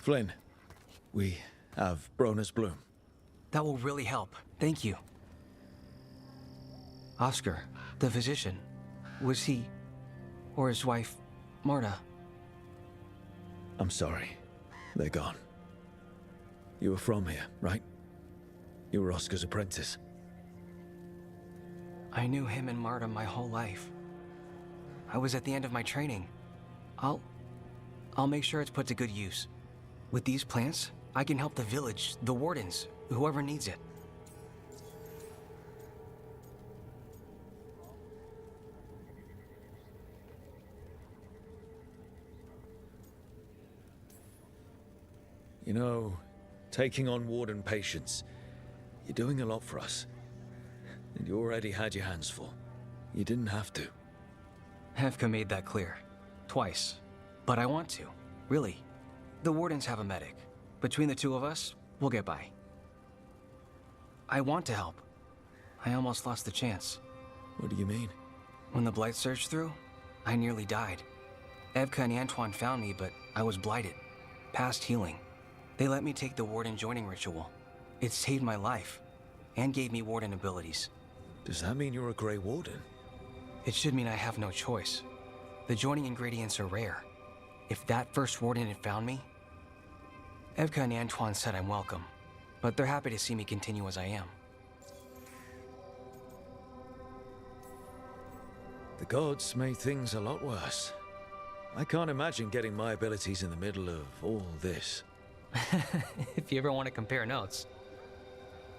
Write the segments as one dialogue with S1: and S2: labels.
S1: Flynn, we have Bronner's Bloom.
S2: That will really help. Thank you. Oscar, the physician, was he, or his wife, Marta?
S1: I'm sorry. They're gone. You were from here, right? You were Oscar's apprentice.
S2: I knew him and Marta my whole life. I was at the end of my training. I'll make sure it's put to good use. With these plants, I can help the village, the wardens, whoever needs it.
S1: You know, taking on warden patients, you're doing a lot for us. And you already had your hands full. You didn't have to.
S2: Hevka made that clear. Twice. But I want to. Really. The wardens have a medic. Between the two of us, we'll get by. I want to help. I almost lost the chance.
S1: What do you mean?
S2: When the blight surged through, I nearly died. Evka and Antoine found me, but I was blighted. Past healing. They let me take the warden joining ritual. It saved my life, and gave me warden abilities.
S1: Does that mean you're a Grey Warden?
S2: It should mean I have no choice. The joining ingredients are rare. If that first warden had found me... Evka and Antoine said I'm welcome, but they're happy to see me continue as I am.
S1: The gods made things a lot worse. I can't imagine getting my abilities in the middle of all this.
S2: If you ever want to compare notes.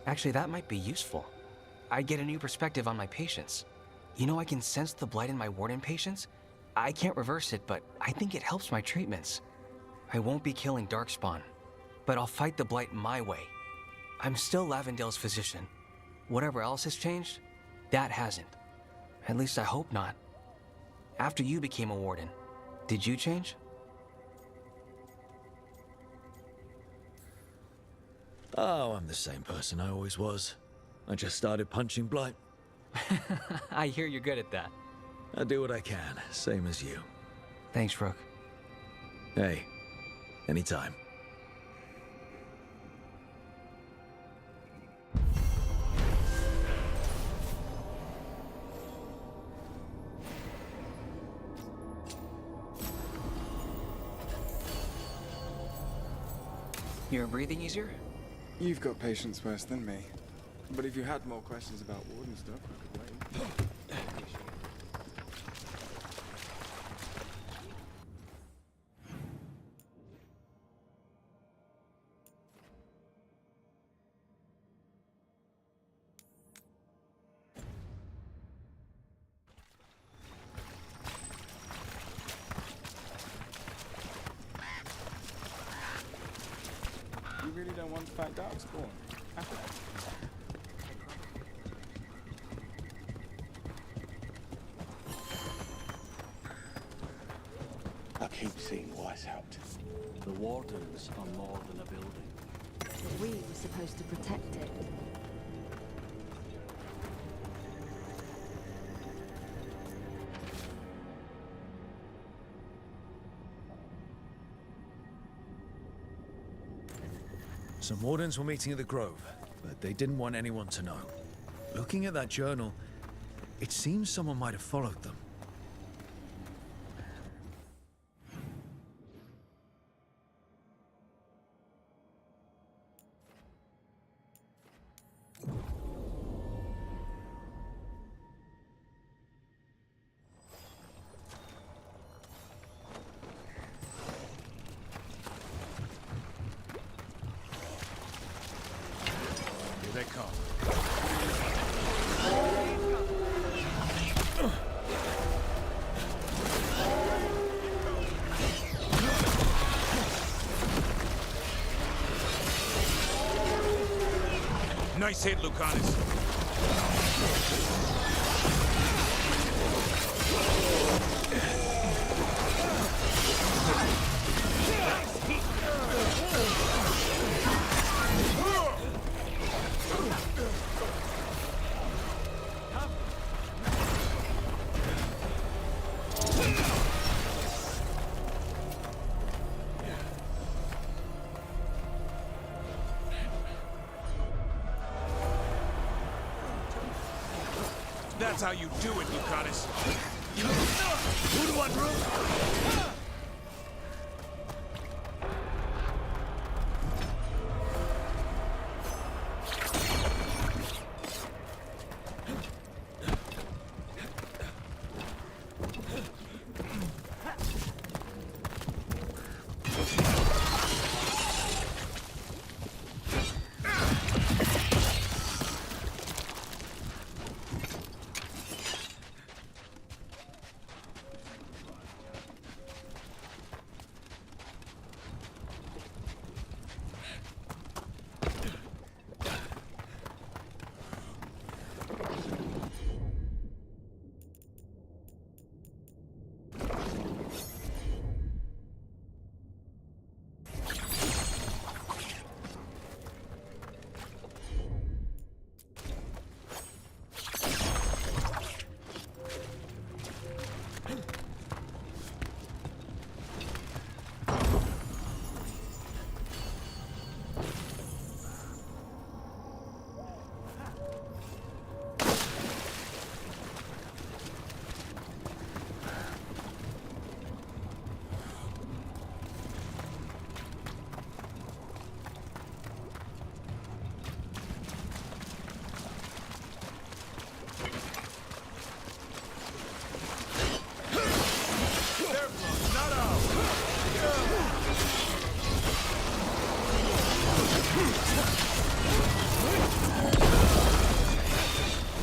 S2: Actually, that might be useful. I'd get a new perspective on my patients. You know, I can sense the blight in my warden patients. I can't reverse it, but I think it helps my treatments. I won't be killing Darkspawn, but I'll fight the blight my way. I'm still Lavendale's physician. Whatever else has changed, that hasn't. At least I hope not. After you became a warden, did you change?
S1: Oh, I'm the same person I always was. I just started punching blight.
S2: I hear you're good at that.
S1: I do what I can, same as you.
S2: Thanks, Rook.
S1: Hey, anytime.
S2: You're breathing easier?
S3: You've got patience worse than me. But if you had more questions about warden stuff, I could wait. You really don't want to fight Darkspawn?
S4: I keep seeing why's helped.
S5: The wardens are more than a building.
S6: But we were supposed to protect it.
S1: Some wardens were meeting at the Grove, but they didn't want anyone to know. Looking at that journal, it seems someone might have followed them.
S4: Here they come.
S7: Nice hit, Lucanus. That's how you do it, Lucanus.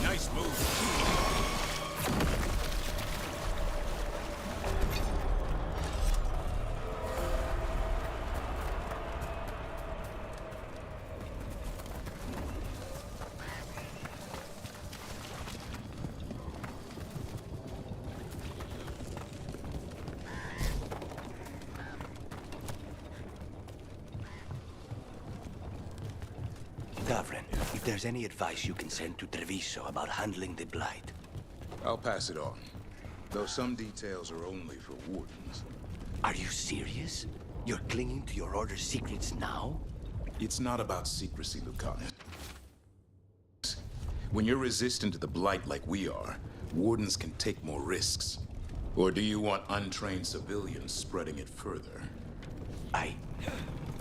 S7: Nice move.
S4: Gavrin, if there's any advice you can send to Treviso about handling the Blight.
S8: I'll pass it on. Though some details are only for wardens.
S4: Are you serious? You're clinging to your order's secrets now?
S8: It's not about secrecy, Lucanus. When you're resistant to the Blight like we are, wardens can take more risks. Or do you want untrained civilians spreading it further?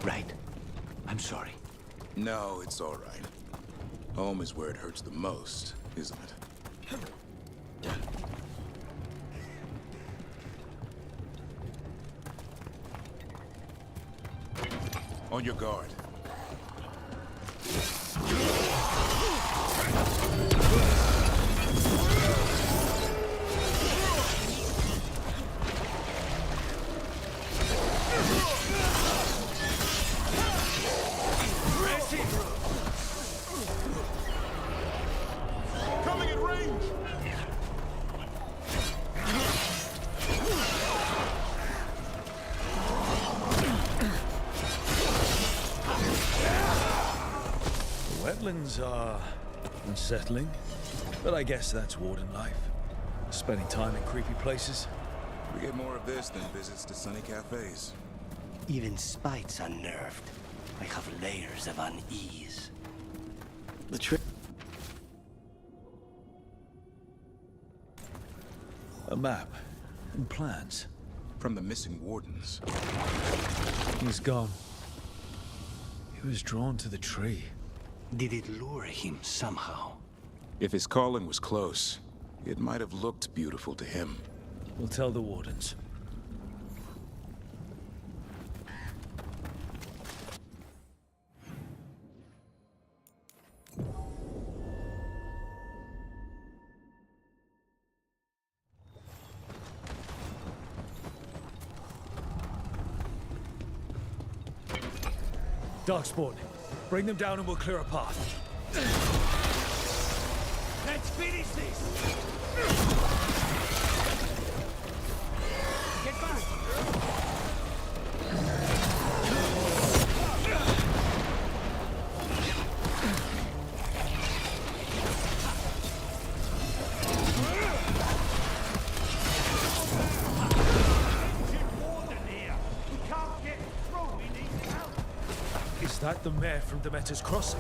S4: Right. I'm sorry.
S8: No, it's all right. Home is where it hurts the most, isn't it? On your guard.
S7: Coming in range!
S1: The wetlands are unsettling, but I guess that's warden life. Spending time in creepy places.
S8: We get more of this than visits to sunny cafes.
S4: Even Spite's unnerved. I have layers of unease.
S1: The trick. A map and plans.
S8: From the missing wardens.
S1: He's gone. He was drawn to the tree.
S4: Did it lure him somehow?
S8: If his calling was close, it might have looked beautiful to him.
S1: We'll tell the wardens. Darkspawn, bring them down and we'll clear a path.
S7: Let's finish this! Get back!
S1: Is that the mayor from Demeter's Crossing?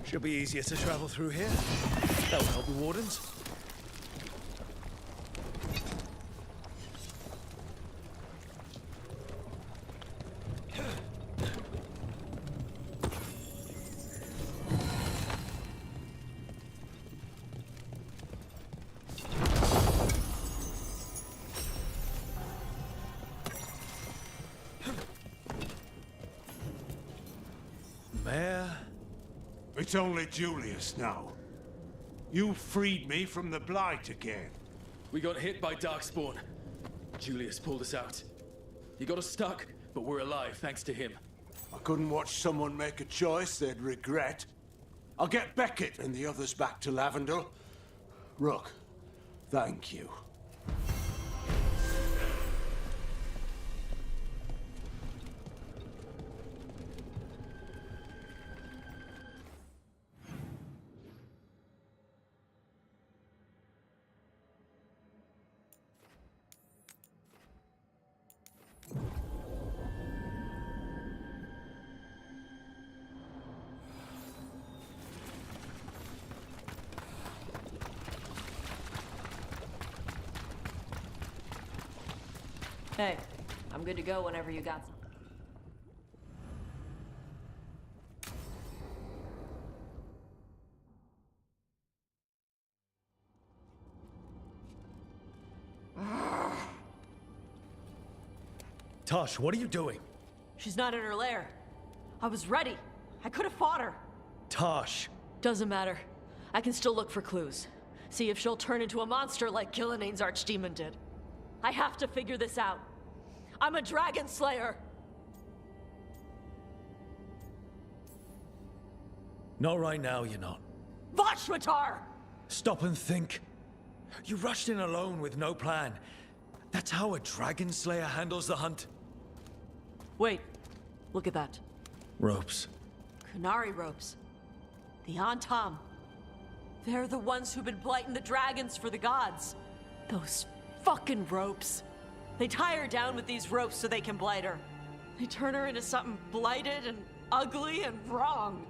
S1: Should be easier to travel through here. That'll help the wardens. Mayor?
S9: It's only Julius now. You freed me from the Blight again.
S10: We got hit by Darkspawn. Julius pulled us out. He got us stuck, but we're alive thanks to him.
S9: I couldn't watch someone make a choice they'd regret. I'll get Beckett and the others back to Lavender. Rook, thank you.
S11: Hey, I'm good to go whenever you got something.
S1: Tosh, what are you doing?
S11: She's not in her lair. I was ready. I could have fought her.
S1: Tosh!
S11: Doesn't matter. I can still look for clues. See if she'll turn into a monster like Gillinea's archdemon did. I have to figure this out. I'm a dragon slayer.
S1: Not right now, you're not.
S11: Vashwatar!
S1: Stop and think. You rushed in alone with no plan. That's how a dragon slayer handles the hunt.
S11: Wait, look at that.
S1: Ropes.
S11: Kunari ropes. The Antam. They're the ones who've been blighting the dragons for the gods. Those fucking ropes. They tie her down with these ropes so they can blight her. They turn her into something blighted and ugly and wrong.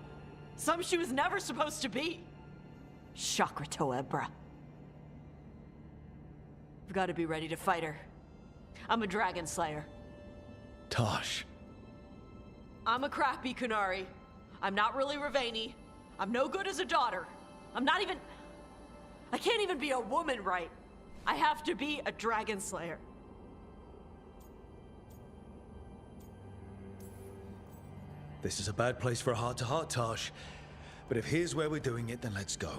S11: Some she was never supposed to be. Chakra Toebra. I've got to be ready to fight her. I'm a dragon slayer.
S1: Tosh.
S11: I'm a crappy Kunari. I'm not really Ravani. I'm no good as a daughter. I'm not even... I can't even be a woman right. I have to be a dragon slayer.
S1: This is a bad place for a heart-to-heart, Tosh. But if here's where we're doing it, then let's go.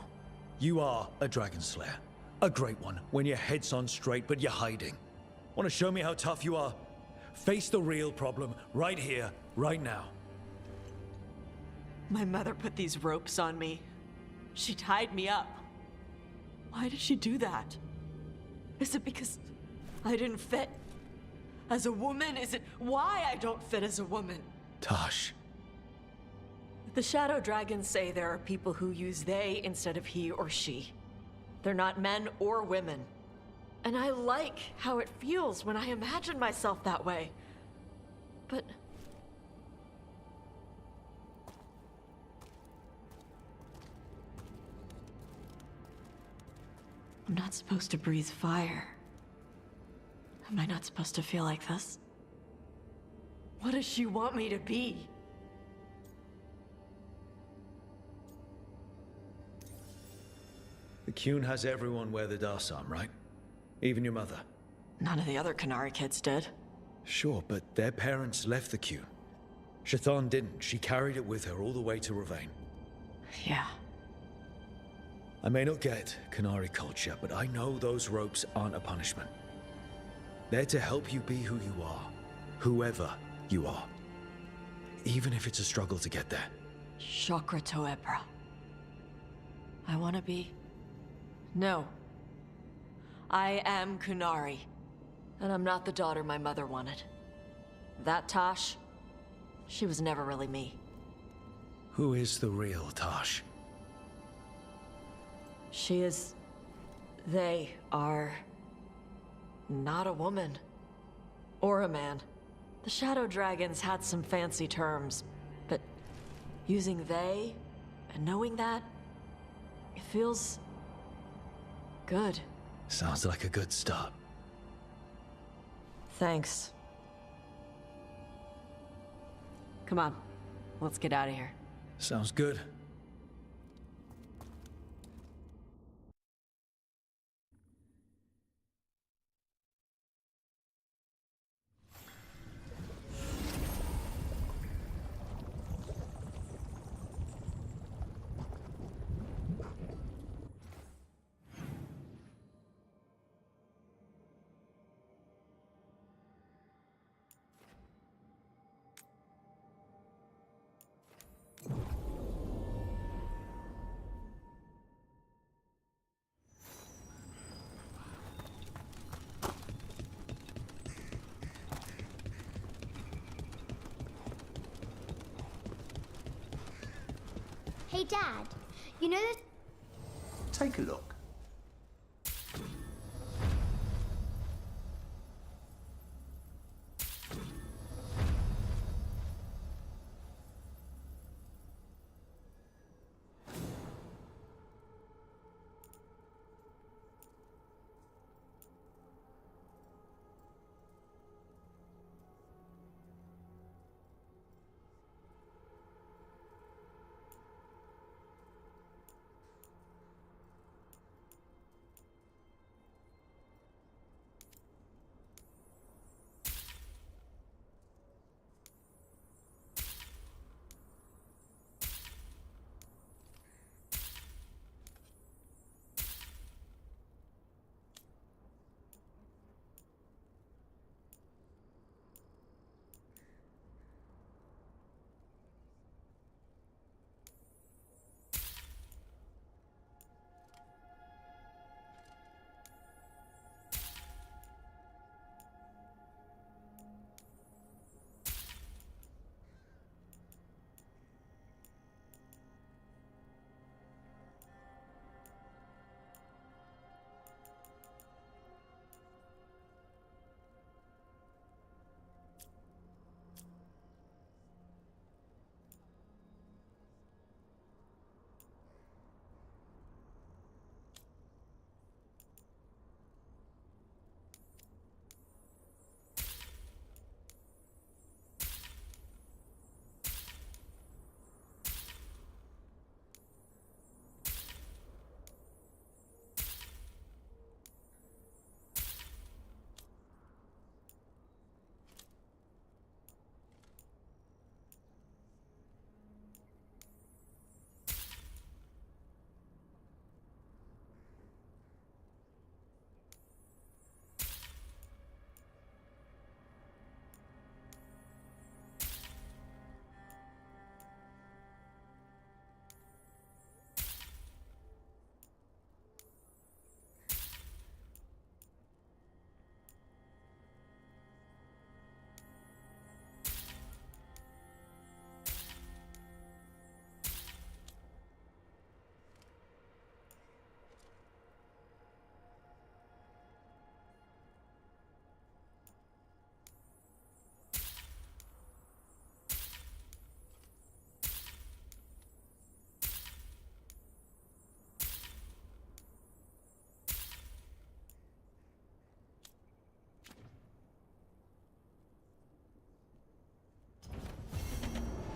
S1: You are a dragon slayer. A great one, when your head's on straight, but you're hiding. Want to show me how tough you are? Face the real problem, right here, right now.
S11: My mother put these ropes on me. She tied me up. Why did she do that? Is it because I didn't fit as a woman? Is it why I don't fit as a woman?
S1: Tosh.
S11: The Shadow Dragons say there are people who use they instead of he or she. They're not men or women. And I like how it feels when I imagine myself that way. But... I'm not supposed to breathe fire. Am I not supposed to feel like this? What does she want me to be?
S1: The Qun has everyone wear the Darsam, right? Even your mother.
S11: None of the other Kunari kids did.
S1: Sure, but their parents left the Qun. Shathan didn't. She carried it with her all the way to Ravane.
S11: Yeah.
S1: I may not get Kunari culture, but I know those ropes aren't a punishment. They're to help you be who you are. Whoever you are. Even if it's a struggle to get there.
S11: Chakra Toebra. I want to be... No. I am Kunari. And I'm not the daughter my mother wanted. That Tosh, she was never really me.
S1: Who is the real Tosh?
S11: She is... They are... not a woman. Or a man. The Shadow Dragons had some fancy terms, but using they And knowing that, it feels good.
S1: Sounds like a good start.
S11: Thanks. Come on, let's get out of here.
S1: Sounds good.
S12: Hey, Dad, you know that...
S9: Take a look.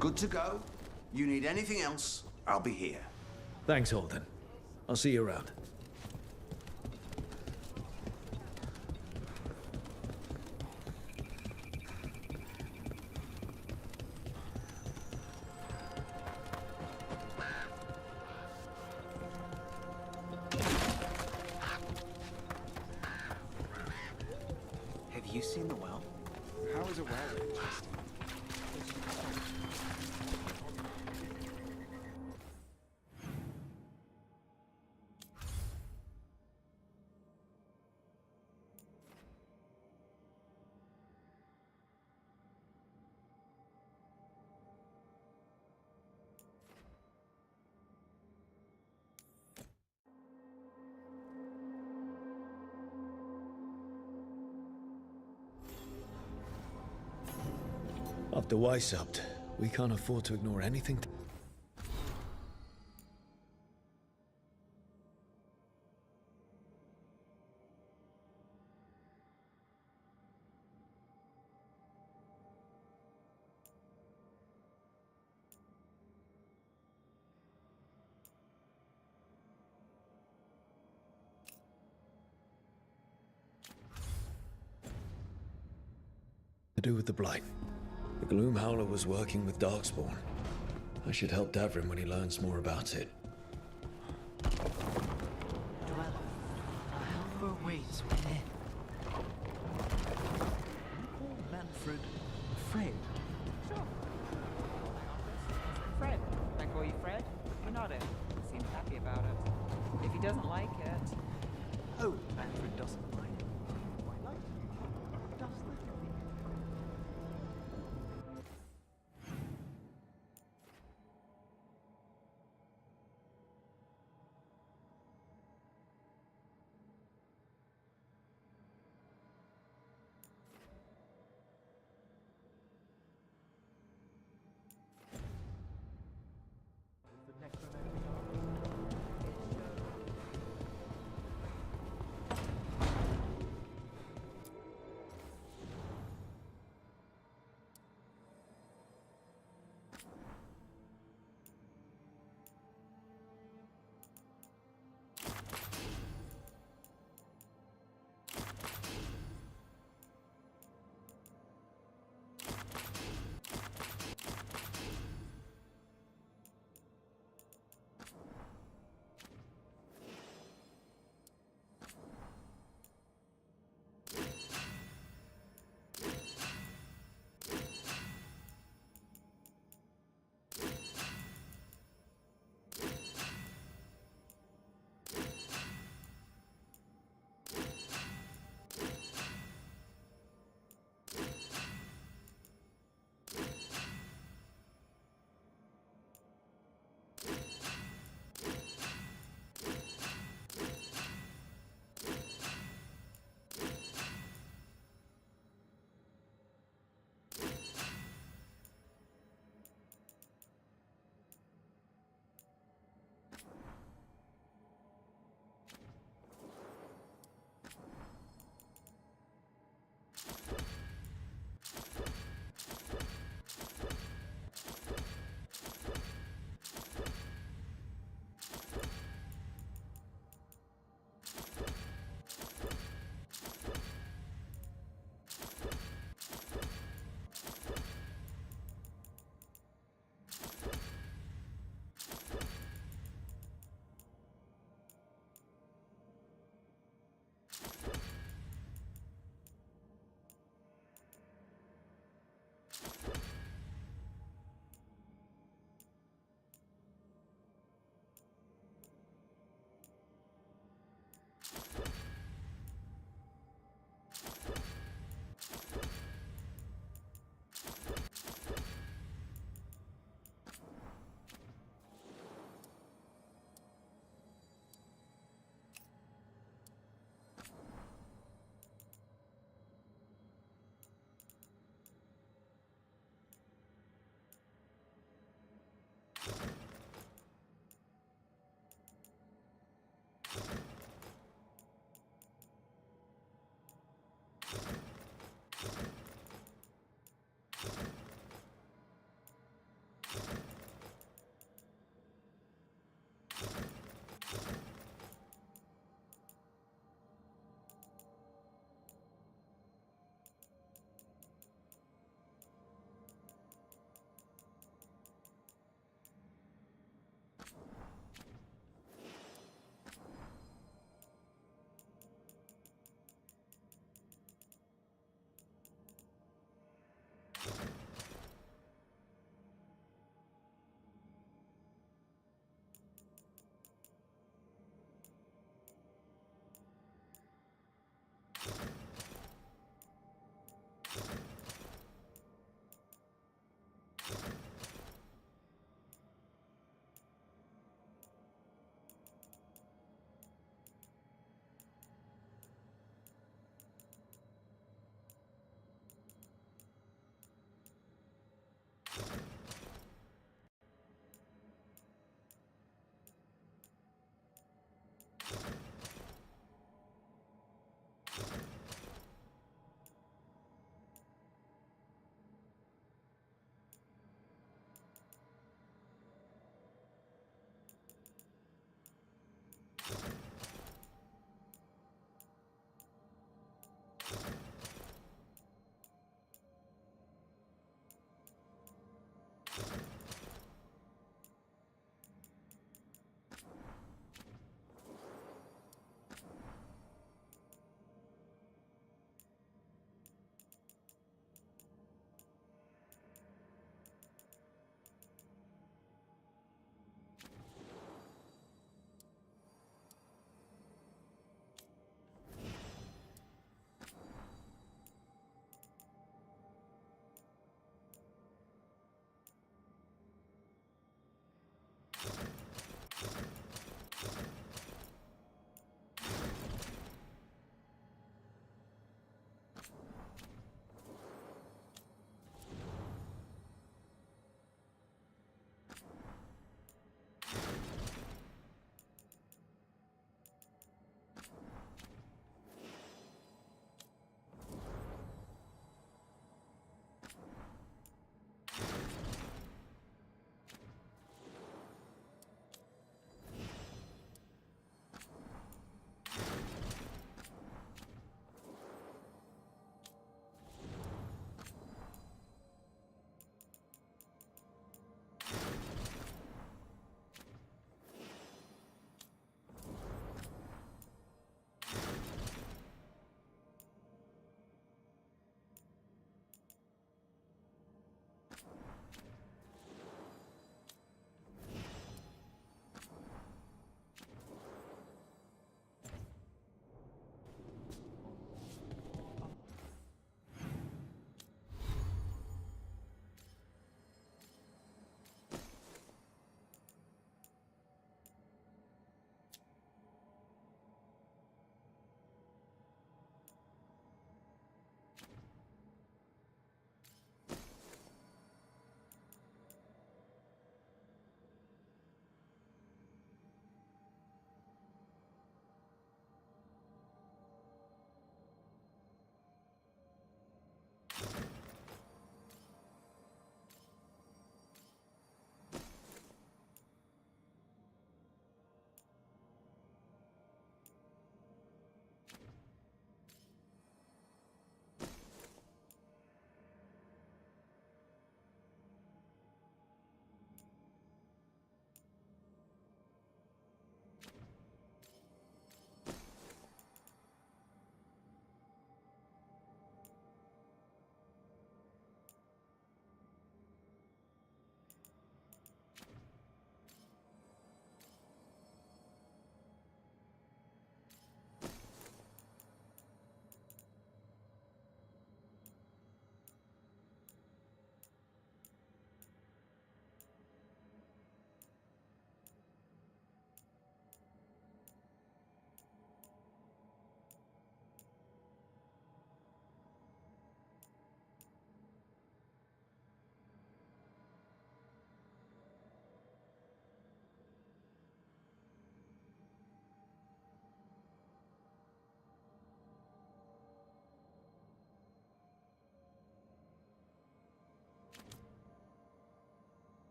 S9: Good to go. You need anything else, I'll be here.
S1: Thanks, Holden. I'll see you around.
S2: Have you seen the well?
S3: How is a well interesting?
S1: After Weiss upped, we can't afford to ignore anything. do with the Blight. The Gloom Howler was working with Darkspawn. I should help Davrin when he learns more about it.
S13: Dweller, a helper waits within. Call Manfred Fred.
S14: Sure. Fred. Can I call you Fred? He nodded. Seemed happy about it. If he doesn't like it...
S13: Oh, Manfred doesn't mind.
S14: Quite like it. Does the...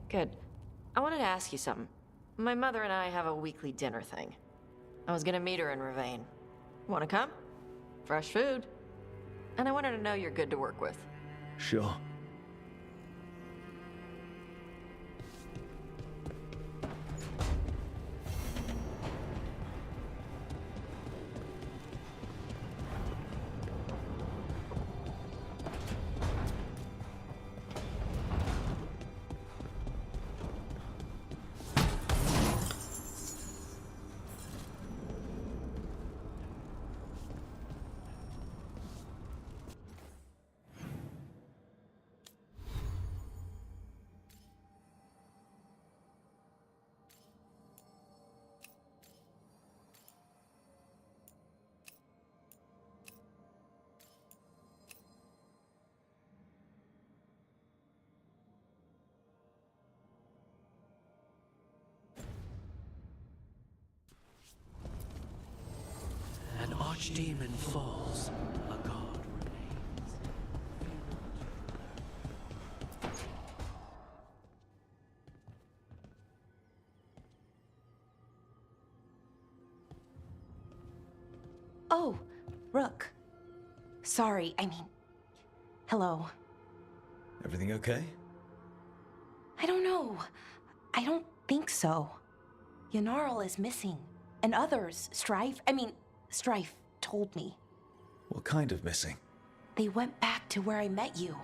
S11: Good. I wanted to ask you something. My mother and I have a weekly dinner thing. I was gonna meet her in Ravane. Wanna come? Fresh food. And I wanted to know you're good to work with.
S1: Sure.
S4: An archdemon falls, a god remains.
S15: Oh, Rook. Sorry, I mean... Hello.
S1: Everything okay?
S15: I don't know. I don't think so. Yanarl is missing. And others, Strife told me.
S1: What kind of missing?
S15: They went back to where I met you.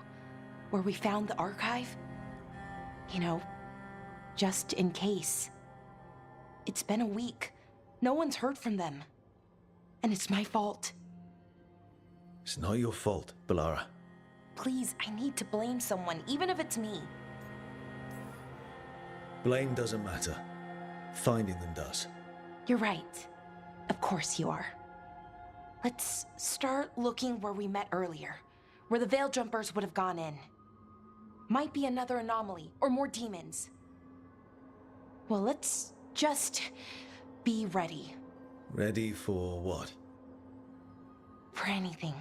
S15: Where we found the archive. You know, just in case. It's been a week. No one's heard from them. And it's my fault.
S1: It's not your fault, Balara.
S15: Please, I need to blame someone, even if it's me.
S1: Blame doesn't matter. Finding them does.
S15: You're right. Of course you are. Let's start looking where we met earlier, where the Veil Jumpers would have gone in. Might be another anomaly, or more demons. Well, let's just be ready.
S1: Ready for what?
S15: For anything.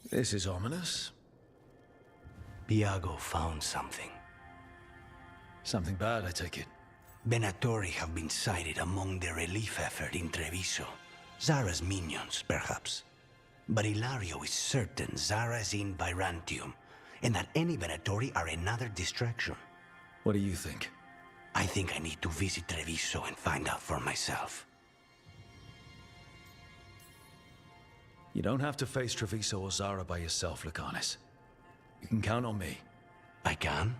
S1: This is ominous.
S4: Biago found something.
S1: Something bad, I take it.
S4: Venatori have been sighted among the relief effort in Treviso. Zara's minions, perhaps. But Ilario is certain Zara is in Byrantium, and that any Venatori are another distraction.
S1: What do you think?
S4: I think I need to visit Treviso and find out for myself.
S1: You don't have to face Treviso or Zara by yourself, Lucanis. You can count on me.
S4: I can?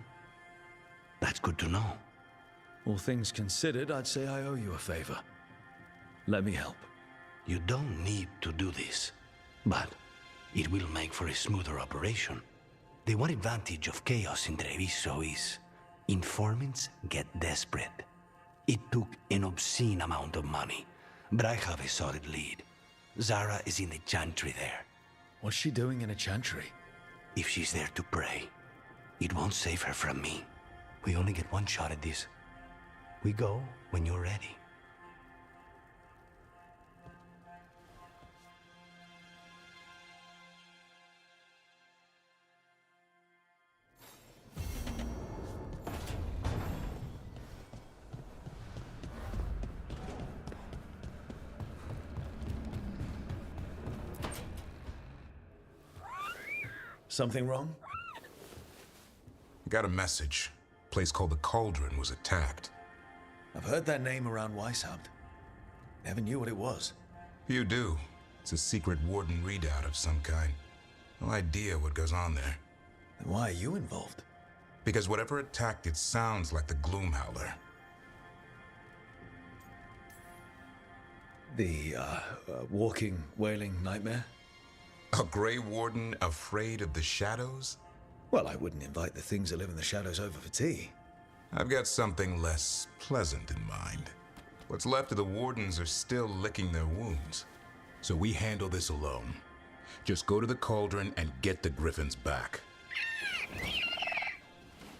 S4: That's good to know.
S1: All things considered, I'd say I owe you a favor. Let me help.
S4: You don't need to do this, but it will make for a smoother operation. The one advantage of chaos in Treviso is informants get desperate. It took an obscene amount of money, but I have a solid lead. Zara is in the chantry there.
S1: What's she doing in a chantry?
S4: If she's there to pray, it won't save her from me. We only get one shot at this. We go when you're ready.
S1: Something wrong?
S8: Got a message. A place called the Cauldron was attacked.
S1: I've heard that name around Weishaupt. Never knew what it was.
S8: You do. It's a secret warden readout of some kind. No idea what goes on there.
S1: Then why are you involved?
S8: Because whatever attacked it sounds like the Gloomhowler.
S1: The, walking, wailing nightmare?
S8: A Grey Warden afraid of the shadows?
S1: Well, I wouldn't invite the things that live in the shadows over for tea.
S8: I've got something less pleasant in mind. What's left of the Wardens are still licking their wounds. So we handle this alone. Just go to the cauldron and get the Griffins back.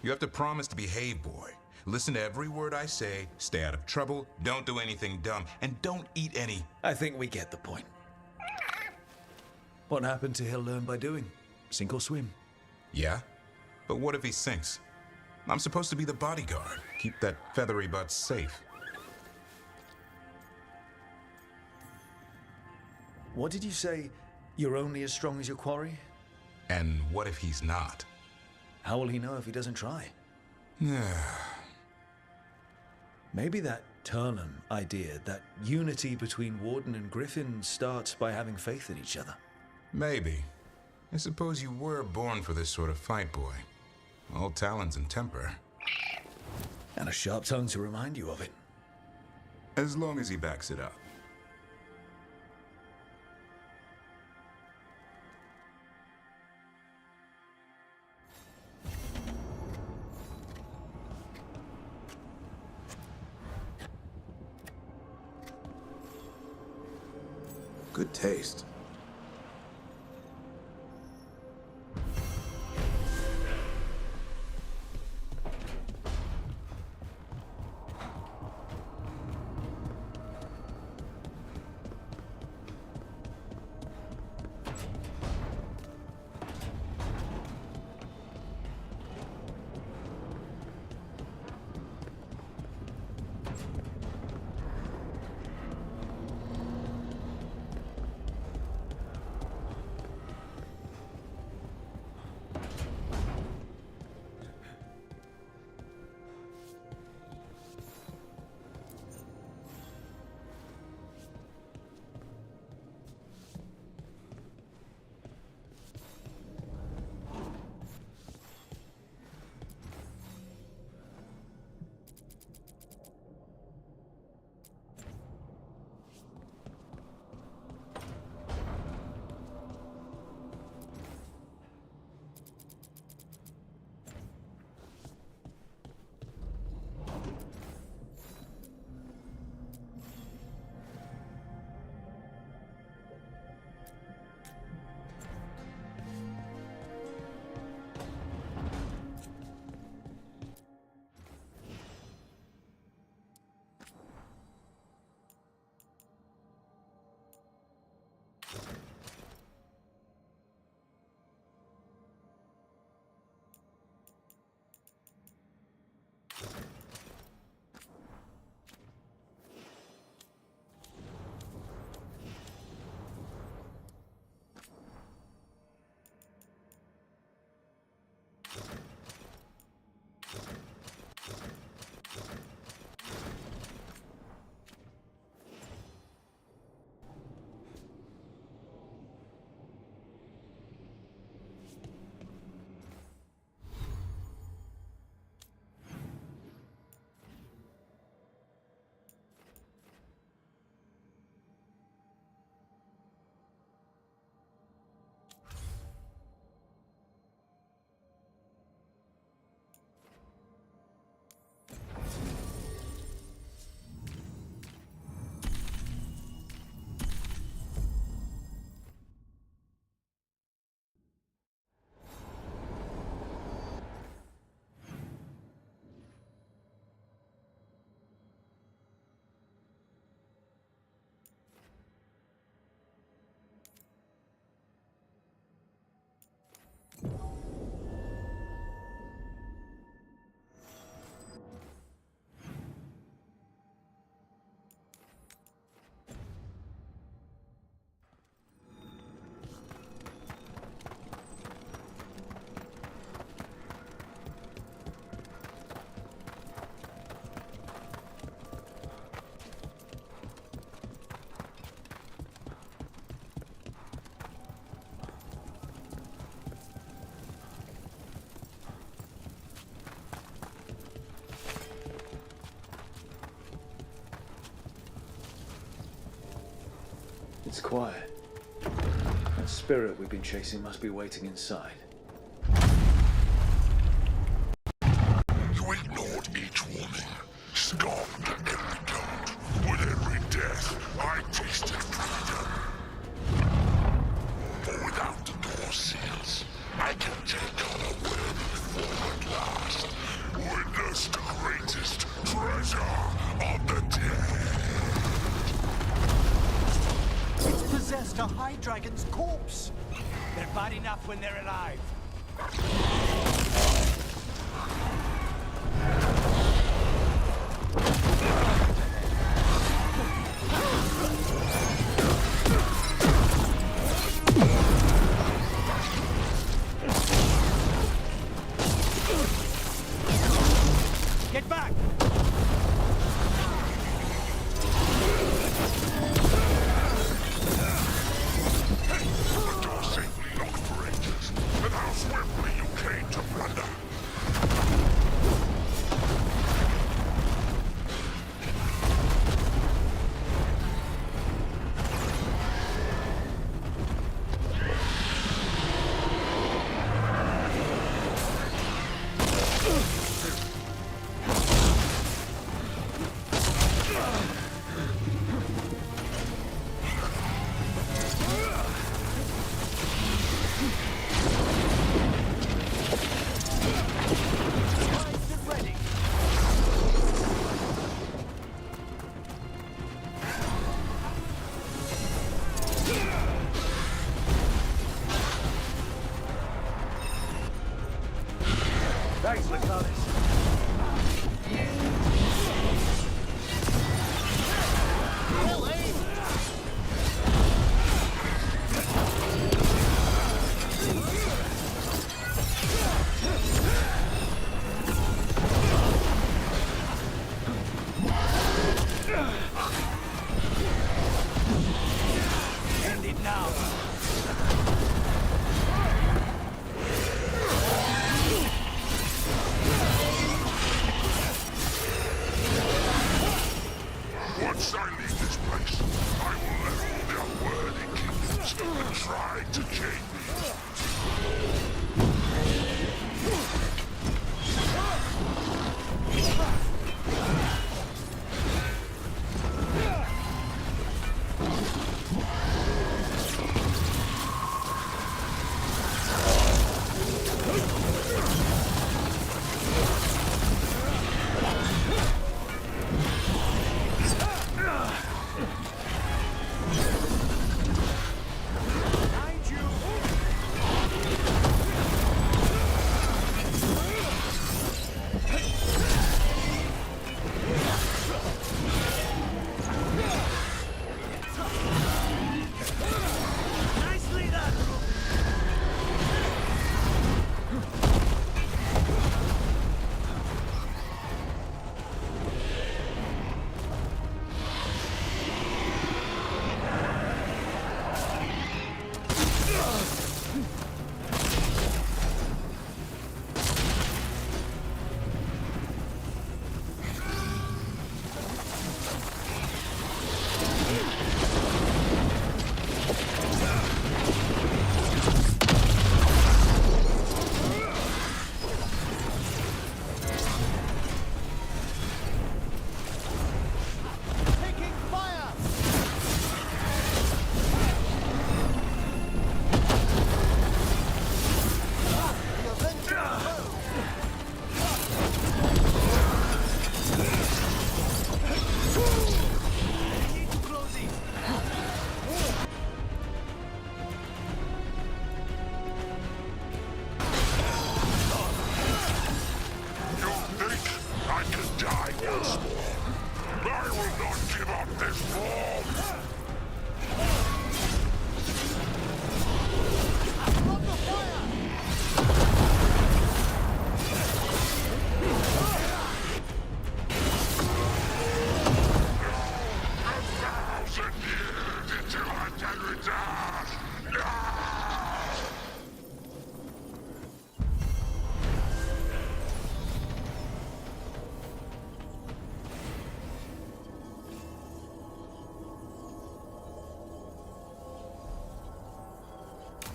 S8: You have to promise to behave, boy. Listen to every word I say, stay out of trouble, don't do anything dumb, and don't eat any...
S1: I think we get the point. What happened to he'll learn by doing? Sink or swim?
S8: Yeah? But what if he sinks? I'm supposed to be the bodyguard. Keep that feathery butt safe.
S1: What did you say? You're only as strong as your quarry?
S8: And what if he's not?
S1: How will he know if he doesn't try? Maybe that Turnham idea, that unity between Warden and Griffin starts by having faith in each other.
S8: Maybe. I suppose you were born for this sort of fight, boy. All talons and temper.
S1: And a sharp tongue to remind you of it.
S8: As long as he backs it up. Good taste.
S1: It's quiet. That spirit we've been chasing must be waiting inside.
S16: You ignored each warning, scoffed at every taunt. With every death, I tasted freedom. For without the door seals, I can take unaware form at last. Witness the greatest treasure of the dead.
S17: It's possessed a High Dragon's corpse. They're bad enough when they're alive. Get back!
S16: The door safely locked for ages, and how swiftly you came to plunder.
S1: Thanks, Lucanus.
S17: End it now.
S16: Once I leave this place, I will level the unworthy kingdoms and try to chain me.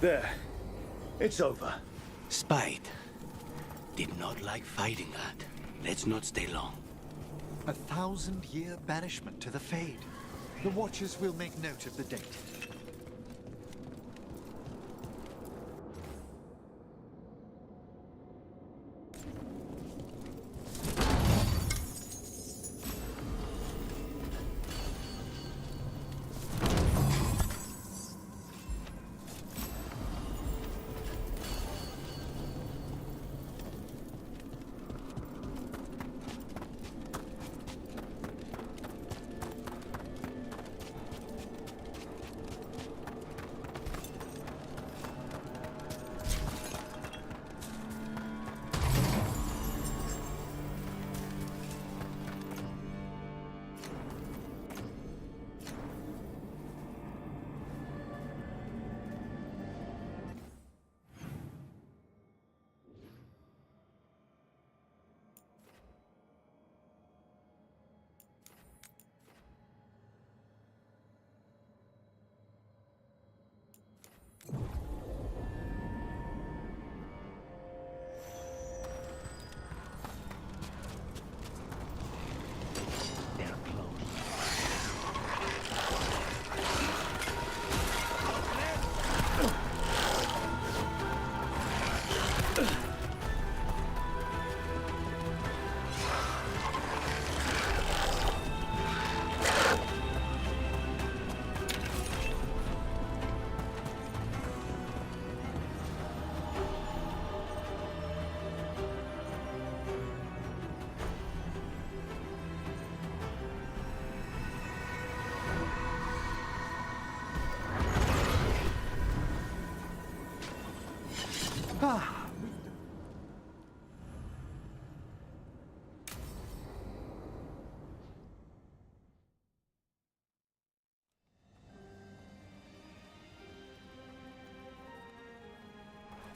S1: There. It's over.
S4: Spite did not like fighting that. Let's not stay long.
S17: 1,000-year banishment to the Fade. The Watchers will make note of the date.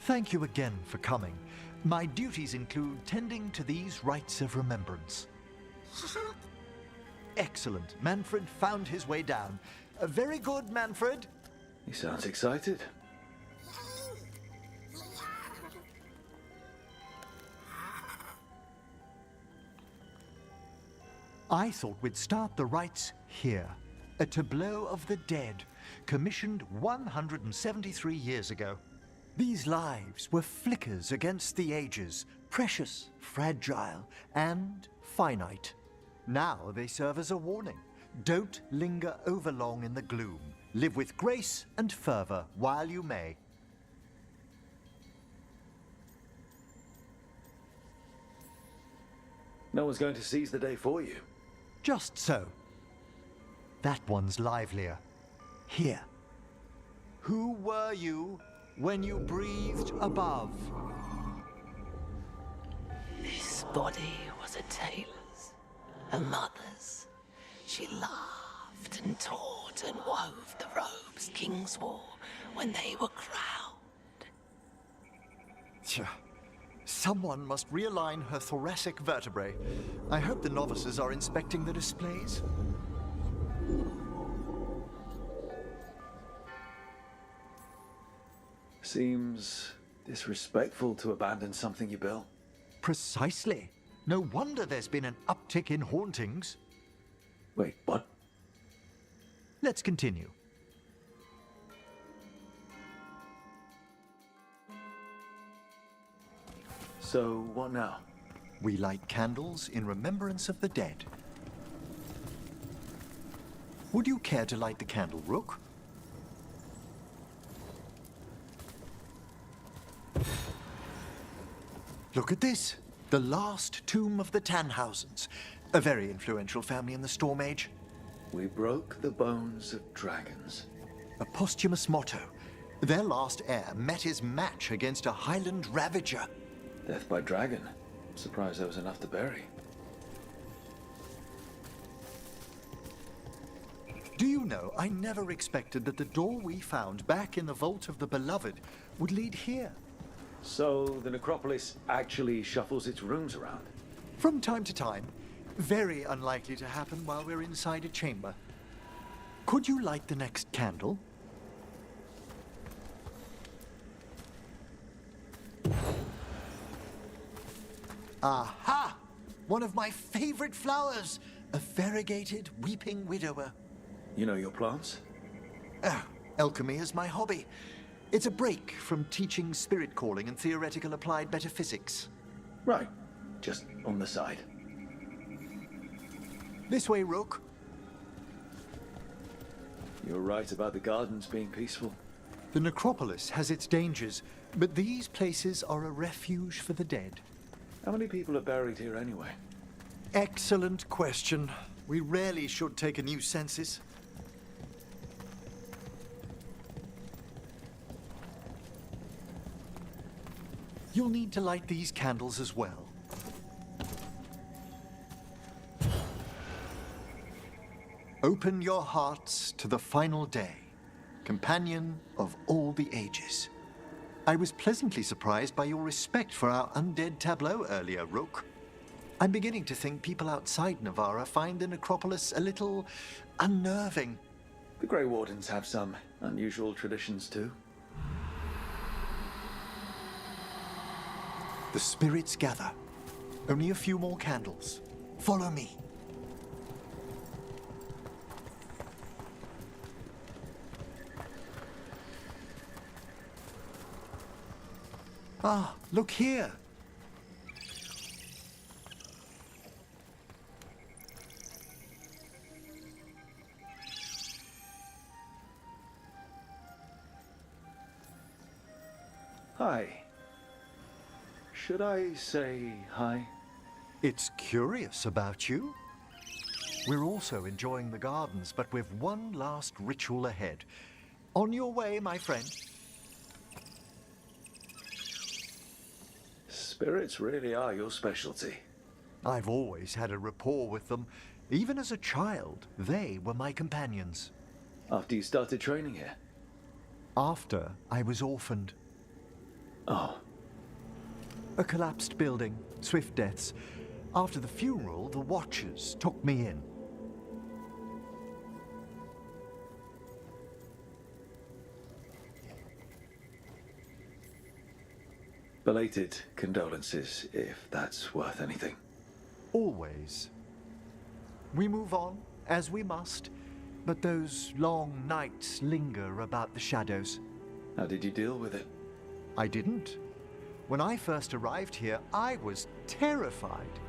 S17: Thank you again for coming. My duties include tending to these rites of remembrance. Excellent. Manfred found his way down. Very good, Manfred.
S1: He sounds excited.
S17: I thought we'd start the rites here. A tableau of the dead, commissioned 173 years ago. These lives were flickers against the ages, precious, fragile, and finite. Now they serve as a warning. Don't linger overlong in the gloom. Live with grace and fervor while you may.
S1: No one's going to seize the day for you.
S17: Just so. That one's livelier. Here. Who were you when you breathed above?
S18: This body was a tailor's, a mother's. She laughed and taught and wove the robes kings wore when they were crowned.
S17: Tch. Someone must realign her thoracic vertebrae. I hope the novices are inspecting the displays.
S1: Seems disrespectful to abandon something you built.
S17: Precisely. No wonder there's been an uptick in hauntings.
S1: Wait, what?
S17: Let's continue.
S1: So, what now?
S17: We light candles in remembrance of the dead. Would you care to light the candle, Rook? Look at this. The last tomb of the Tannhausens. A very influential family in the Storm Age.
S1: We broke the bones of dragons.
S17: A posthumous motto. Their last heir met his match against a Highland Ravager.
S1: Death by dragon. Surprised there was enough to bury.
S17: Do you know, I never expected that the door we found back in the Vault of the Beloved would lead here.
S1: So, the necropolis actually shuffles its rooms around?
S17: From time to time. Very unlikely to happen while we're inside a chamber. Could you light the next candle? Aha! One of my favorite flowers, a variegated weeping widower.
S1: You know your plants?
S17: Alchemy is my hobby. It's a break from teaching spirit calling and theoretical applied metaphysics.
S1: Right. Just on the side.
S17: This way, Rook.
S1: You're right about the gardens being peaceful.
S17: The necropolis has its dangers, but these places are a refuge for the dead.
S1: How many people are buried here anyway?
S17: Excellent question. We rarely should take a new census. You'll need to light these candles as well. Open your hearts to the final day, companion of all the ages. I was pleasantly surprised by your respect for our undead tableau earlier, Rook. I'm beginning to think people outside Navarra find the necropolis a little unnerving.
S1: The Grey Wardens have some unusual traditions too.
S17: The spirits gather. Only a few more candles. Follow me. Ah, look here.
S1: Hi. Should I say hi?
S17: It's curious about you. We're also enjoying the gardens, but with one last ritual ahead. On your way, my friend.
S1: Spirits really are your specialty.
S17: I've always had a rapport with them. Even as a child, they were my companions.
S1: After you started training here?
S17: After I was orphaned.
S1: Oh.
S17: A collapsed building, swift deaths. After the funeral, the Watchers took me in.
S1: Belated condolences, if that's worth anything.
S17: Always. We move on, as we must, but those long nights linger about the shadows.
S1: How did you deal with it?
S17: I didn't. When I first arrived here, I was terrified.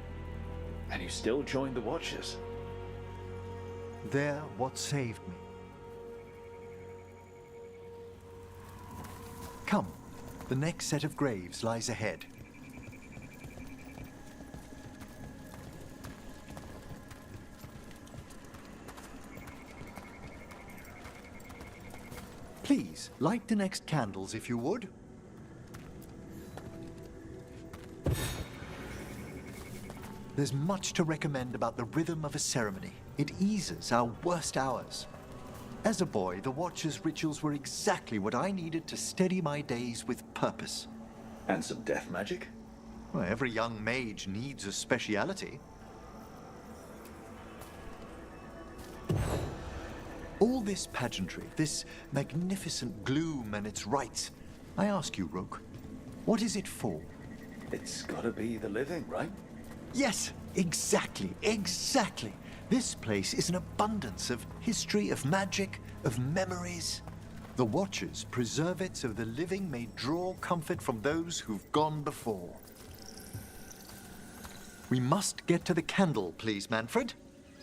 S1: And you still joined the Watchers?
S17: They're what saved me. Come, the next set of graves lies ahead. Please, light the next candles if you would. There's much to recommend about the rhythm of a ceremony. It eases our worst hours. As a boy, the Watcher's rituals were exactly what I needed to steady my days with purpose.
S1: And some death magic?
S17: Well, every young mage needs a speciality. All this pageantry, this magnificent gloom and its rites, I ask you, Rook, what is it for?
S1: It's gotta be the living, right?
S17: Yes, exactly, exactly. This place is an abundance of history, of magic, of memories. The Watchers preserve it so the living may draw comfort from those who've gone before. We must get to the candle, please, Manfred.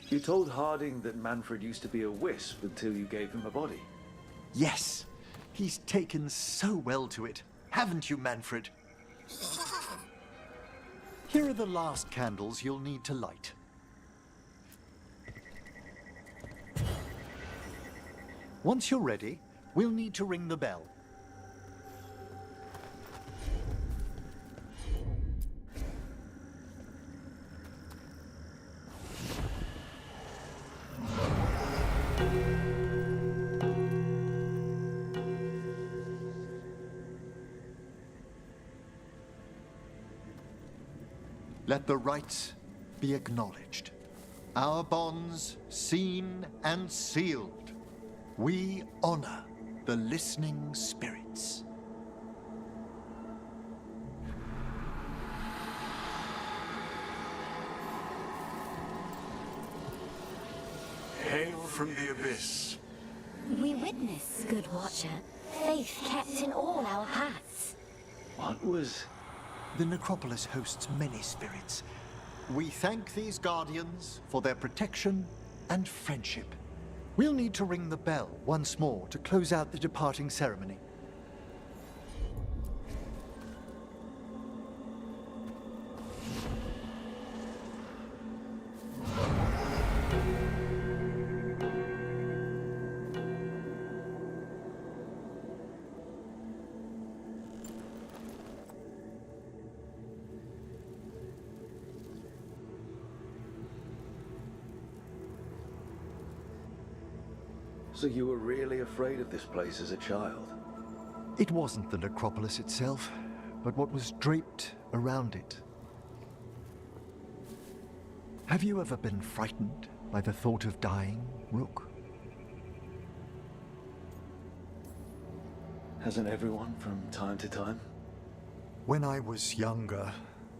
S1: You told Harding that Manfred used to be a wisp until you gave him a body.
S17: Yes, he's taken so well to it. Haven't you, Manfred? Here are the last candles you'll need to light. Once you're ready, we'll need to ring the bell. Let the rites be acknowledged. Our bonds seen and sealed. We honor the listening spirits.
S9: from the abyss.
S12: We witness, good watcher, faith kept in all our paths.
S17: What was... The necropolis hosts many spirits. We thank these guardians for their protection and friendship. We'll need to ring the bell once more to close out the departing ceremony.
S1: So you were really afraid of this place as a child?
S17: It wasn't the necropolis itself, but what was draped around it. Have you ever been frightened by the thought of dying, Rook?
S1: Hasn't everyone from time to time?
S17: When I was younger,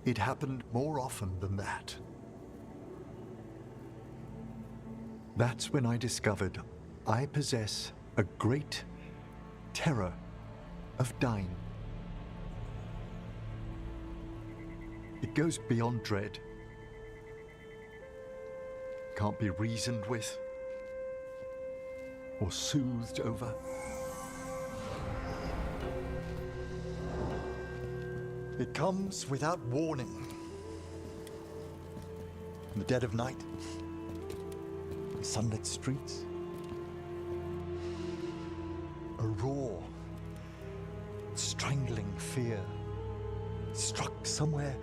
S17: it happened more often than that. That's when I discovered I possess a great terror of dying. It goes beyond dread. Can't be reasoned with or soothed over. It comes without warning. In the dead of night, in sunlit streets, a raw, strangling fear struck somewhere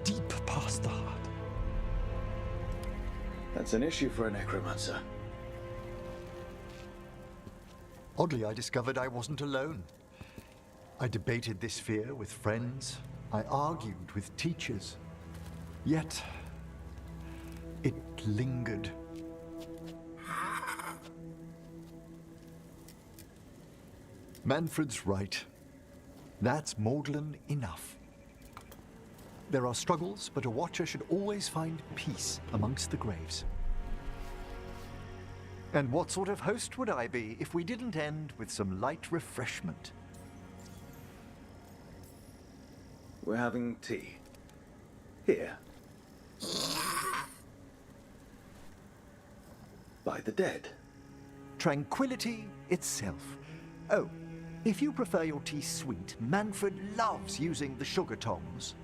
S17: deep past the heart.
S1: That's an issue for a necromancer.
S17: Oddly, I discovered I wasn't alone. I debated this fear with friends. I argued with teachers. Yet, it lingered. Manfred's right. That's maudlin enough. There are struggles, but a watcher should always find peace amongst the graves. And what sort of host would I be if we didn't end with some light refreshment?
S1: We're having tea. Here. By the dead.
S17: Tranquility itself. Oh, if you prefer your tea sweet, Manfred loves using the sugar tongs.